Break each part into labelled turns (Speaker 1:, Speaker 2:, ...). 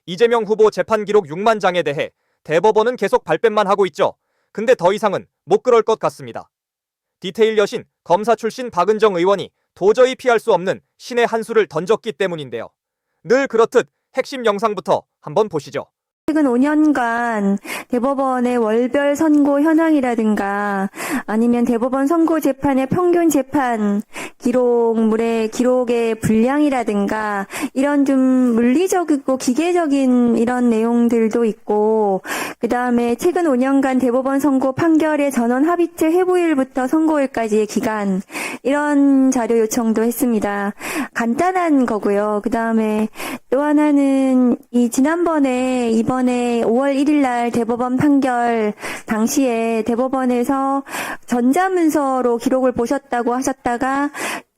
Speaker 1: 이재명 후보 재판 기록 6만 장에 대해 대법원은 계속 발뺌만 하고 있죠. 근데 더 이상은 못 그럴 것 같습니다. 디테일 여신, 검사 출신 박은정 의원이 도저히 피할 수 없는 신의 한 수를 던졌기 때문인데요. 늘 그렇듯 핵심 영상부터 한번 보시죠.
Speaker 2: 최근 5년간 대법원의 월별 선고 현황이라든가 아니면 대법원 선고 재판의 평균 재판 기록의 분량이라든가 이런 좀 물리적이고 기계적인 이런 내용들도 있고, 그 다음에 최근 5년간 대법원 선고 판결의 전원 합의체 회부일부터 선고일까지의 기간, 이런 자료 요청도 했습니다. 간단한 거고요. 그 다음에 또 하나는 이번에 5월 1일 날 대법원 판결 당시에 대법원에서 전자문서로 기록을 보셨다고 하셨다가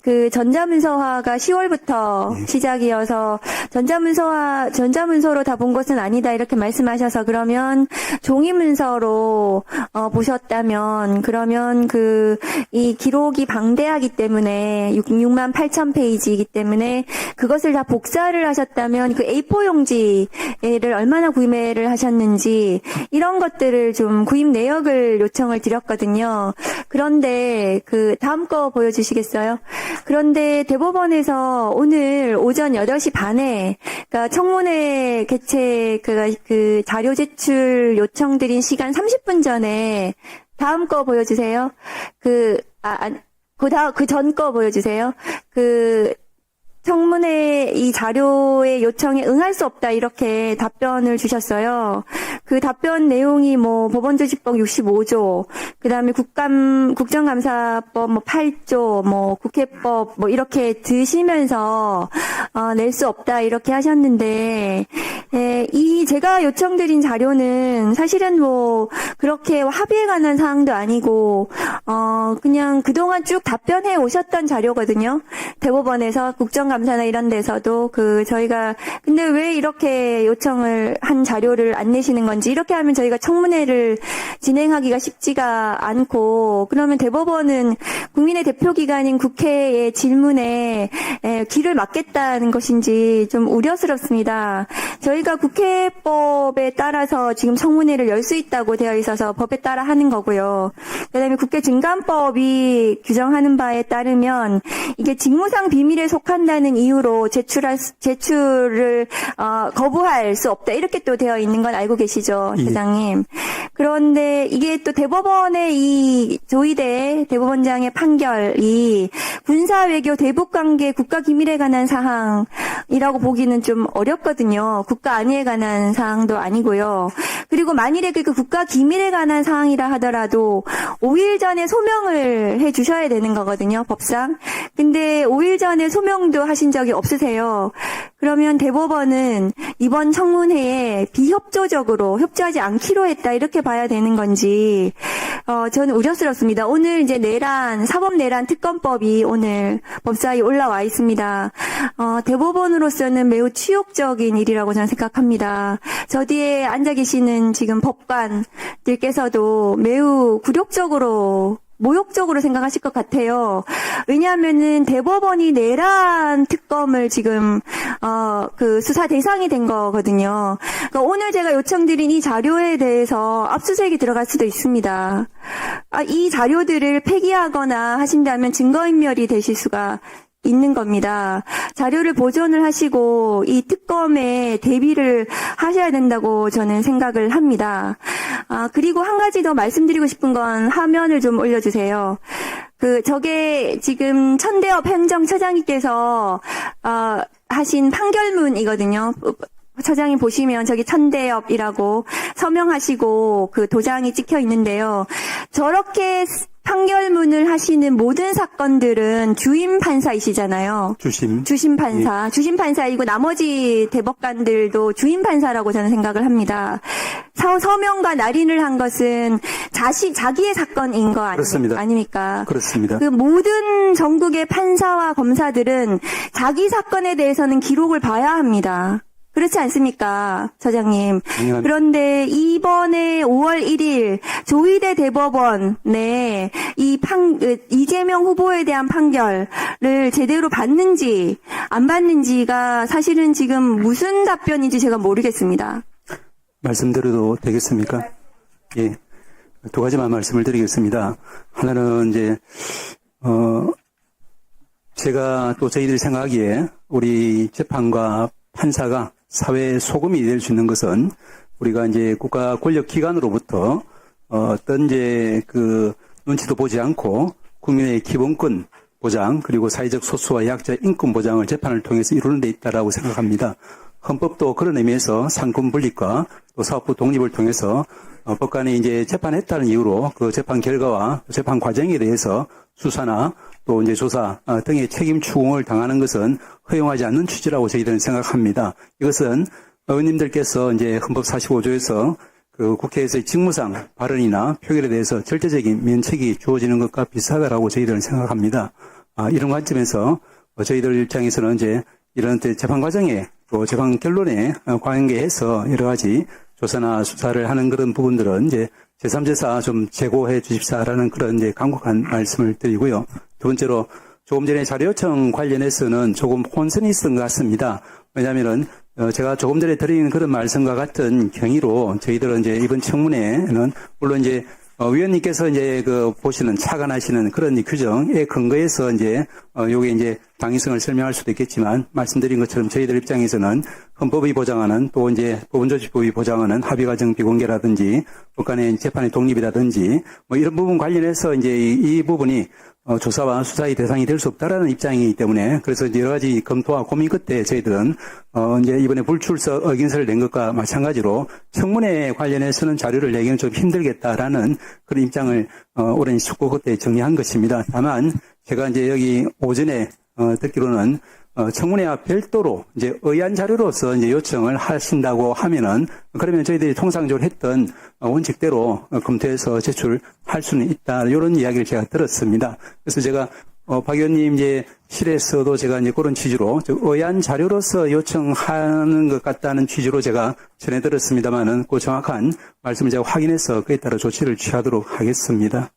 Speaker 2: 그 전자문서화가 10월부터 시작이어서 전자문서로 다 본 것은 아니다 이렇게 말씀하셔서, 그러면 종이문서로 보셨다면 그러면 이 기록이 방대하기 때문에 6만 8천 페이지이기 때문에 그것을 다 복사를 하셨다면 그 A4 용지를 얼마나 구매를 하셨는지 이런 것들을 좀 구입 내역을 요청을 드렸거든요. 그런데 그 다음 거 보여주시겠어요? 그런데 대법원에서 오늘 오전 8시 반에, 그러니까 청문회 개최 그 자료 제출 요청드린 시간 30분 전에, 다음 거 보여주세요. 그 전 거 보여주세요. 청문회 이 자료의 요청에 응할 수 없다 이렇게 답변을 주셨어요. 그 답변 내용이 법원조직법 65조, 그다음에 국정감사법 8조, 국회법 이렇게 드시면서 낼 수 없다 이렇게 하셨는데, 제가 요청드린 자료는 사실은 그렇게 합의에 관한 사항도 아니고 그냥 그동안 쭉 답변해 오셨던 자료거든요. 대법원에서 국정감사나 이런 데서도 저희가 근데 왜 이렇게 요청을 한 자료를 안 내시는 건지, 이렇게 하면 저희가 청문회를 진행하기가 쉽지가 않고, 그러면 대법원은 국민의 대표기관인 국회의 질문에 귀를 막겠다는 것인지 좀 우려스럽습니다. 저희가 국회법에 따라서 지금 청문회를 열 수 있다고 되어 있어서 법에 따라 하는 거고요. 그다음에 국회 증감법이 규정하는 바에 따르면 이게 직무상 비밀에 속한다는 이유로 제출을 거부할 수 없다 이렇게 또 되어 있는 건 알고 계시죠, 대장님. 그런데 이게 또 대법원의 이 조희대 대법원장의 판결이 군사 외교 대북 관계 국가 기밀에 관한 사항이라고 보기는 좀 어렵거든요. 국가 안위에 관한 사항도 아니고요. 그리고 만일에 그 국가 기밀에 관한 사항이라 하더라도 5일 전에 소명을 해 주셔야 되는 거거든요, 법상. 근데 5일 전에 소명도 하신 적이 없으세요. 그러면 대법원은 이번 청문회에 비협조적으로 협조하지 않기로 했다 이렇게 봐야 되는 건지 저는 우려스럽습니다. 오늘 이제 사법 내란 특검법이 오늘 법사위에 올라와 있습니다. 대법원으로서는 매우 치욕적인 일이라고 저는 생각합니다. 저 뒤에 앉아 계시는 지금 법관들께서도 매우 모욕적으로 생각하실 것 같아요. 왜냐하면은 대법원이 내란 특검을 지금 수사 대상이 된 거거든요. 그러니까 오늘 제가 요청드린 이 자료에 대해서 압수수색이 들어갈 수도 있습니다. 이 자료들을 폐기하거나 하신다면 증거인멸이 되실 수가 있는 겁니다. 자료를 보존을 하시고 이 특검에 대비를 하셔야 된다고 저는 생각을 합니다. 그리고 한 가지 더 말씀드리고 싶은 건 화면을 좀 올려주세요. 저게 지금 천대엽 행정처장님께서 하신 판결문이거든요. 처장님 보시면 저기 천대엽이라고 서명하시고 도장이 찍혀 있는데요. 저렇게 판결문을 하시는 모든 사건들은 주임 판사이시잖아요. 주심 판사.
Speaker 3: 예.
Speaker 2: 주심 판사이고 나머지 대법관들도 주임 판사라고 저는 생각을 합니다. 서명과 날인을 한 것은 자기의 사건인 거 아닙니까?
Speaker 3: 그렇습니다.
Speaker 2: 모든 전국의 판사와 검사들은 자기 사건에 대해서는 기록을 봐야 합니다. 그렇지 않습니까, 사장님?
Speaker 3: 당연합니다.
Speaker 2: 그런데 이번에 5월 1일 조희대 대법원 이재명 후보에 대한 판결을 제대로 받는지 안 받는지가 사실은 지금 무슨 답변인지 제가 모르겠습니다.
Speaker 3: 말씀드려도 되겠습니까? 예. 두 가지만 말씀을 드리겠습니다. 하나는 이제, 제가 또 저희들이 생각하기에 우리 재판과 판사가 사회 소금이 될 수 있는 것은 우리가 이제 국가 권력 기관으로부터 어떤 이제 그 눈치도 보지 않고 국민의 기본권 보장 그리고 사회적 소수와 약자 인권 보장을 재판을 통해서 이루는 데 있다라고 생각합니다. 헌법도 그런 의미에서 상권 분립과 또 사법부 독립을 통해서 법관이 이제 재판했다는 이유로 그 재판 결과와 재판 과정에 대해서 수사나 또 이제 조사 등의 책임 추궁을 당하는 것은 허용하지 않는 취지라고 저희들은 생각합니다. 이것은 의원님들께서 이제 헌법 45조에서 그 국회에서의 직무상 발언이나 표결에 대해서 절대적인 면책이 주어지는 것과 비슷하다라고 저희들은 생각합니다. 이런 관점에서 저희들 입장에서는 이제 이런 재판 과정에 또 재판 결론에 관계해서 여러 가지 조사나 수사를 하는 그런 부분들은 이제 제3제사 좀 제고해 주십사라는 그런 이제 간곡한 말씀을 드리고요. 두 번째로 조금 전에 자료 요청 관련해서는 조금 혼선이 있었던 것 같습니다. 왜냐하면은 제가 조금 전에 드린 그런 말씀과 같은 경위로 저희들은 이제 이번 청문회는 물론 이제 위원님께서 이제 그 보시는 착안하시는 그런 규정에 근거해서 이제 요게 이제 당위성을 설명할 수도 있겠지만 말씀드린 것처럼 저희들 입장에서는 헌법이 보장하는 또 이제 법원조직법이 보장하는 합의과정 비공개라든지 법관의 재판의 독립이라든지 뭐 이런 부분 관련해서 이제 이 부분이 조사와 수사의 대상이 될 수 없다라는 입장이기 때문에 그래서 이제 여러 가지 검토와 고민 끝에 저희들은 이제 이번에 불출석 의견서를 낸 것과 마찬가지로 청문회 관련해서는 자료를 내기는 좀 힘들겠다라는 그런 입장을 오랜 숙고 그때 정리한 것입니다. 다만 제가 이제 여기 오전에 듣기로는 청문회와 별도로 이제 의안 자료로서 이제 요청을 하신다고 하면은 그러면 저희들이 통상적으로 했던 원칙대로 검토해서 제출할 수는 있다 이런 이야기를 제가 들었습니다. 그래서 제가 박 의원님 이제 실에서도 제가 이제 그런 취지로 의안 자료로서 요청하는 것 같다는 취지로 제가 전해 들었습니다만은 그 정확한 말씀을 제가 확인해서 그에 따라 조치를 취하도록 하겠습니다.